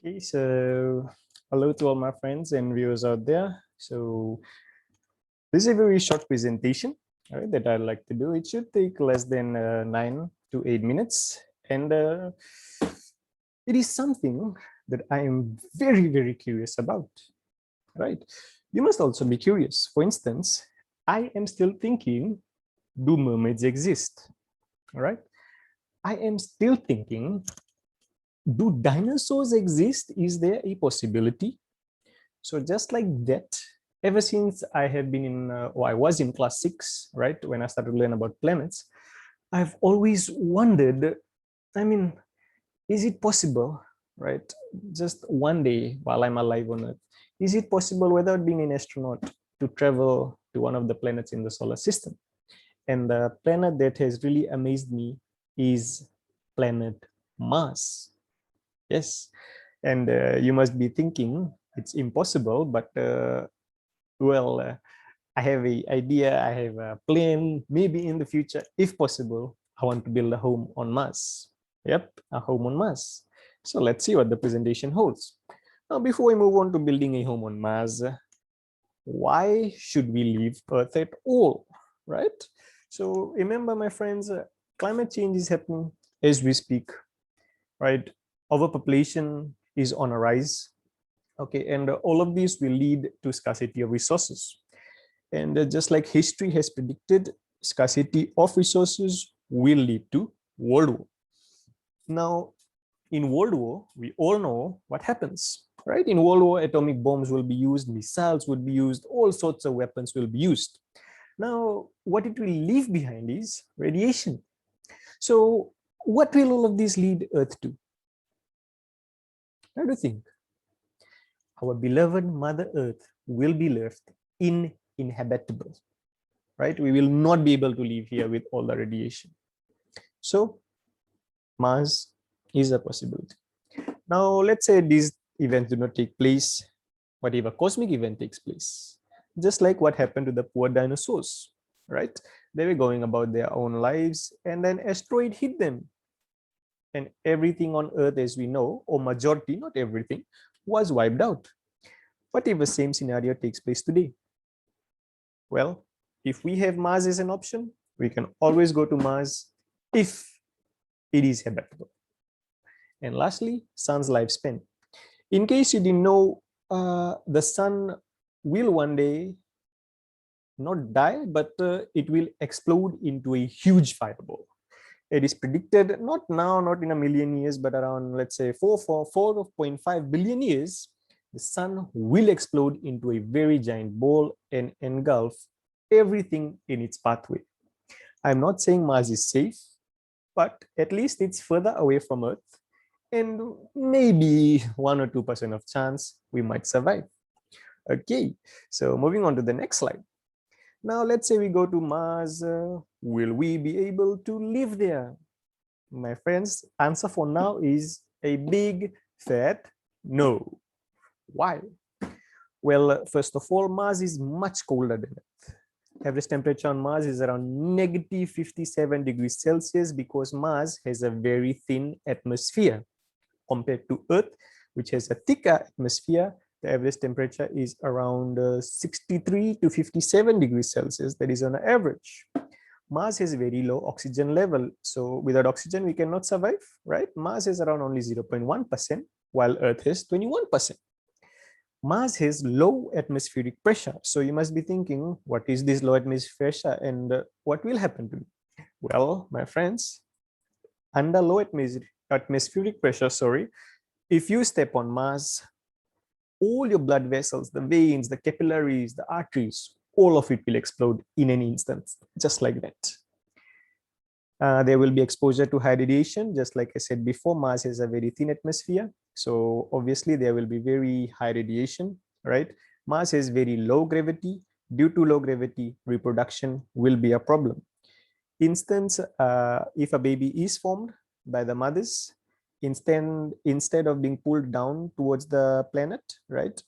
Okay, so hello to all my friends and viewers out there. So this is a very short presentation, all right, that I'd like to do. It should take less than 9 to 8 minutes, and it is something that I am very, very curious about. Right? You must also be curious. For instance, I am still thinking, do mermaids exist? All right. I am still thinking, do dinosaurs exist? Is there a possibility? So just like that, ever since I have been in, or I was in class 6, right, when I started to learn about planets, I've always wondered, I mean, is it possible, right, just one day while I'm alive on Earth, is it possible without being an astronaut to travel to one of the planets in the solar system? And the planet that has really amazed me is planet Mars. Yes. And you must be thinking it's impossible, but well, I have an idea, I have a plan, maybe in the future, if possible, I want to build a home on Mars. Yep, a home on Mars. So let's see what the presentation holds. Now, before we move on to building a home on Mars, why should we leave Earth at all, right? So remember, my friends, climate change is happening as we speak, right? Overpopulation is on a rise. Okay, and all of these will lead to scarcity of resources. And just like history has predicted, scarcity of resources will lead to World War. Now, in World War, we all know what happens, right? In World War, atomic bombs will be used, missiles would be used, all sorts of weapons will be used. Now, what it will leave behind is radiation. So what will all of this lead Earth to? How do you think? Our beloved Mother Earth will be left uninhabitable, right? We will not be able to live here with all the radiation. So Mars is a possibility. Now, let's say these events do not take place, what if a cosmic event takes place? Just like what happened to the poor dinosaurs, right? They were going about their own lives, and then asteroid hit them. And everything on Earth, as we know, or majority, not everything, was wiped out. What if the same scenario takes place today? Well, if we have Mars as an option, we can always go to Mars if it is habitable. And lastly, sun's lifespan. In case you didn't know, the sun will one day not die, but it will explode into a huge fireball. It is predicted, not now, not in a million years, but around, let's say, 4.5 billion years, the sun will explode into a very giant ball and engulf everything in its pathway. I'm not saying Mars is safe, but at least it's further away from Earth, and maybe 1 or 2% of chance we might survive. Okay, so moving on to the next slide. Now, let's say we go to Mars. Will we be able to live there? My friends, answer for now is a big fat no. Why? Well, first of all, Mars is much colder than Earth. Average temperature on Mars is around negative 57 degrees Celsius because Mars has a very thin atmosphere. Compared to Earth, which has a thicker atmosphere, the average temperature is around 63 to 57 degrees Celsius. That is on average. Mars has a very low oxygen level. So without oxygen, we cannot survive, right? Mars is around only 0.1%, while Earth has 21%. Mars has low atmospheric pressure. So you must be thinking, what is this low atmospheric pressure and what will happen to me? Well, my friends, under low atmospheric pressure, if you step on Mars, all your blood vessels, the veins, the capillaries, the arteries, all of it will explode in an instant, just like that. There will be exposure to high radiation. Just like I said before, Mars has a very thin atmosphere. So obviously there will be very high radiation, right? Mars has very low gravity. Due to low gravity, reproduction will be a problem. Instance, if a baby is formed by the mothers, instead of being pulled down towards the planet, right?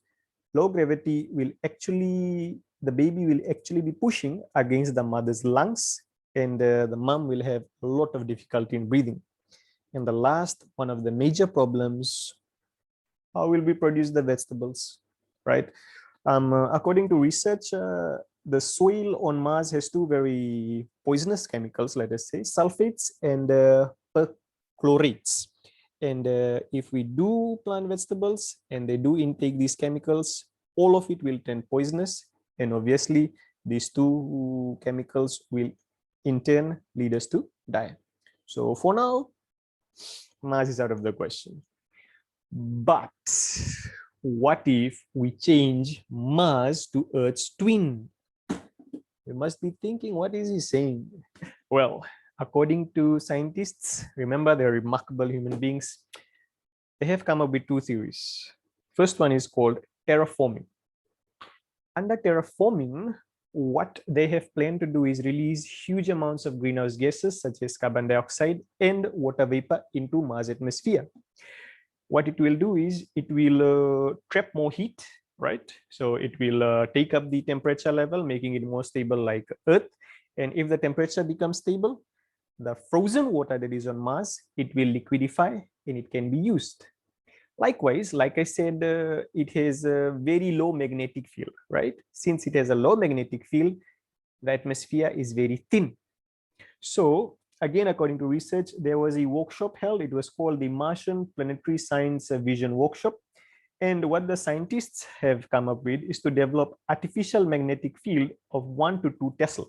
Low gravity will actually, the baby will actually be pushing against the mother's lungs, and the mom will have a lot of difficulty in breathing. And the last, one of the major problems how will we produce the vegetables, right? According to research, the soil on Mars has two very poisonous chemicals, let us say, sulfates and perchlorates. And if we do plant vegetables and they do intake these chemicals, all of it will turn poisonous. And obviously, these two chemicals will in turn lead us to die. So for now, Mars is out of the question. But what if we change Mars to Earth's twin? You must be thinking, what is he saying? Well, according to scientists, remember they're remarkable human beings, they have come up with two theories. First one is called terraforming. Under terraforming, what they have planned to do is release huge amounts of greenhouse gases such as carbon dioxide and water vapor into Mars atmosphere. What it will do is it will trap more heat, right? So it will take up the temperature level, making it more stable like Earth. And if the temperature becomes stable, the frozen water that is on Mars, it will liquidify and it can be used. Likewise, like I said, it has a very low magnetic field, right? Since it has a low magnetic field, the atmosphere is very thin. So again, according to research, there was a workshop held. It was called the Martian Planetary Science Vision Workshop. And what the scientists have come up with is to develop artificial magnetic field of 1 to 2 Tesla.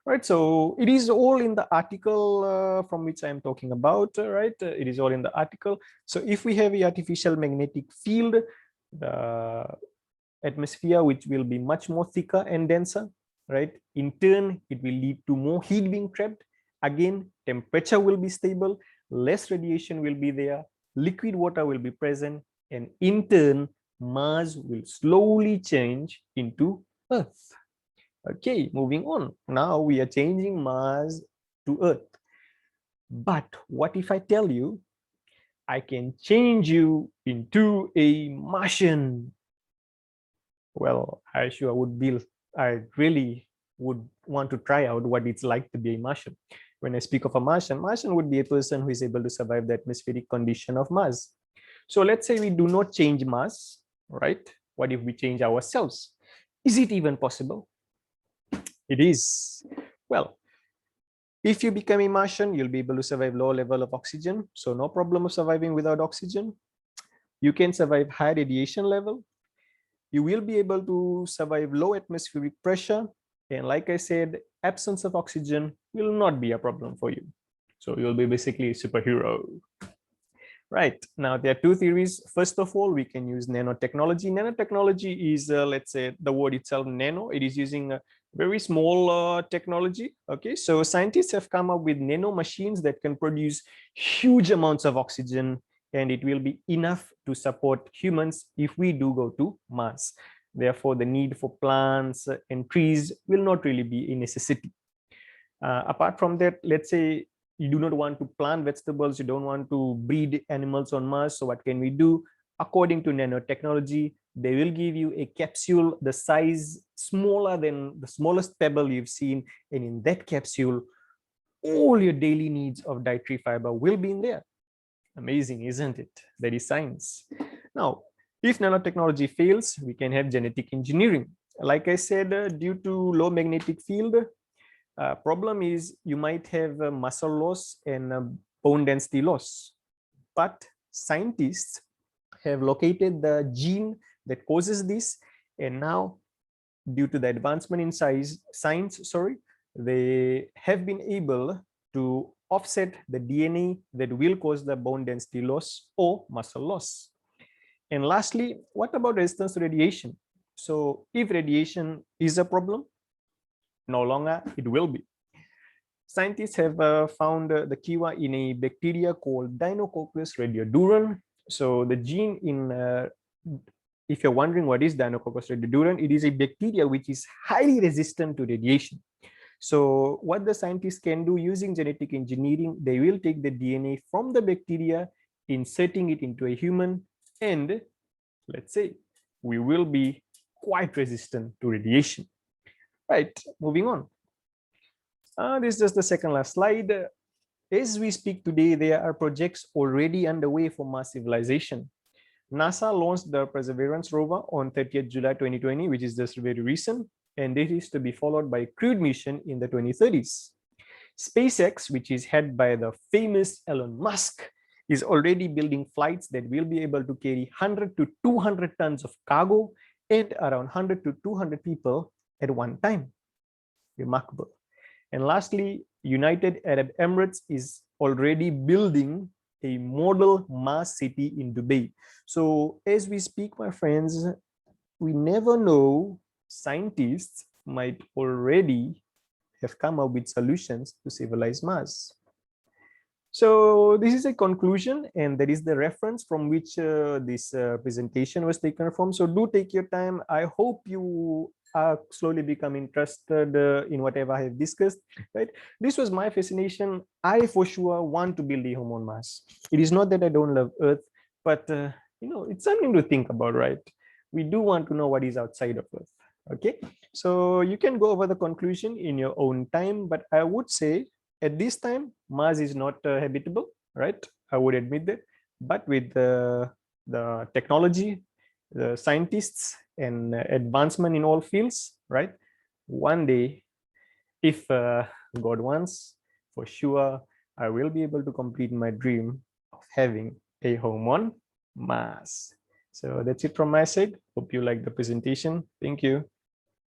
Right, so it is all in the article from which I am talking about, right? It is all in the article. So if we have a artificial magnetic field, the atmosphere, which will be much more thicker and denser, right? In turn, it will lead to more heat being trapped. Again, temperature will be stable, less radiation will be there, liquid water will be present, and in turn, Mars will slowly change into Earth. Okay, moving on. Now we are changing Mars to Earth. But what if I tell you I can change you into a Martian? Well, I really would want to try out what it's like to be a Martian. When I speak of a Martian, Martian would be a person who is able to survive the atmospheric condition of Mars. So let's say we do not change Mars, right? What if we change ourselves? Is it even possible? It is. Well, if you become a Martian, you'll be able to survive low level of oxygen. So no problem of surviving without oxygen. You can survive high radiation level. You will be able to survive low atmospheric pressure. And like I said, absence of oxygen will not be a problem for you. So you'll be basically a superhero. Right, now there are two theories. First of all, we can use nanotechnology. Nanotechnology is, let's say, the word itself, nano. It is using a very small technology. Okay, so scientists have come up with nano machines that can produce huge amounts of oxygen, and it will be enough to support humans if we do go to Mars. Therefore, the need for plants and trees will not really be a necessity. Apart from that, let's say you do not want to plant vegetables, you don't want to breed animals on Mars. So what can we do? According to nanotechnology, they will give you a capsule the size smaller than the smallest pebble you've seen. And in that capsule, all your daily needs of dietary fiber will be in there. Amazing, isn't it? That is science. Now, if nanotechnology fails, we can have genetic engineering. Like I said, due to low magnetic field, problem is you might have muscle loss and bone density loss. But scientists have located the gene that causes this, and now due to the advancement in science, they have been able to offset the DNA that will cause the bone density loss or muscle loss. And lastly, what about resistance to radiation? So if radiation is a problem, no longer it will be. Scientists have found the kiwa in a bacteria called Deinococcus radiodurans. So the gene in, if you're wondering what is Deinococcus radiodurans, it is a bacteria which is highly resistant to radiation. So what the scientists can do using genetic engineering, they will take the DNA from the bacteria, inserting it into a human, and let's say we will be quite resistant to radiation. Right, moving on. This is just the second last slide. As we speak today, there are projects already underway for Mars civilization. NASA launched the Perseverance rover on 30th July 2020, which is just very recent, and it is to be followed by a crewed mission in the 2030s. SpaceX, which is headed by the famous Elon Musk, is already building flights that will be able to carry 100 to 200 tons of cargo and around 100 to 200 people at one time. Remarkable. And lastly, United Arab Emirates is already building a model Mars city in Dubai. So as we speak, my friends, we never know, scientists might already have come up with solutions to civilize Mars. So this is a conclusion, and that is the reference from which this presentation was taken from. So do take your time. I hope you slowly become interested in whatever I have discussed, right? This was my fascination. I for sure want to build a home on Mars. It is not that I don't love Earth, but it's something to think about, right? We do want to know what is outside of Earth. Okay, so you can go over the conclusion in your own time, but I would say at this time, Mars is not habitable, right? I would admit that. But with the technology, the scientists, and advancement in all fields, right? One day, if God wants, for sure, I will be able to complete my dream of having a home on Mars. So that's it from my side. Hope you like the presentation. Thank you.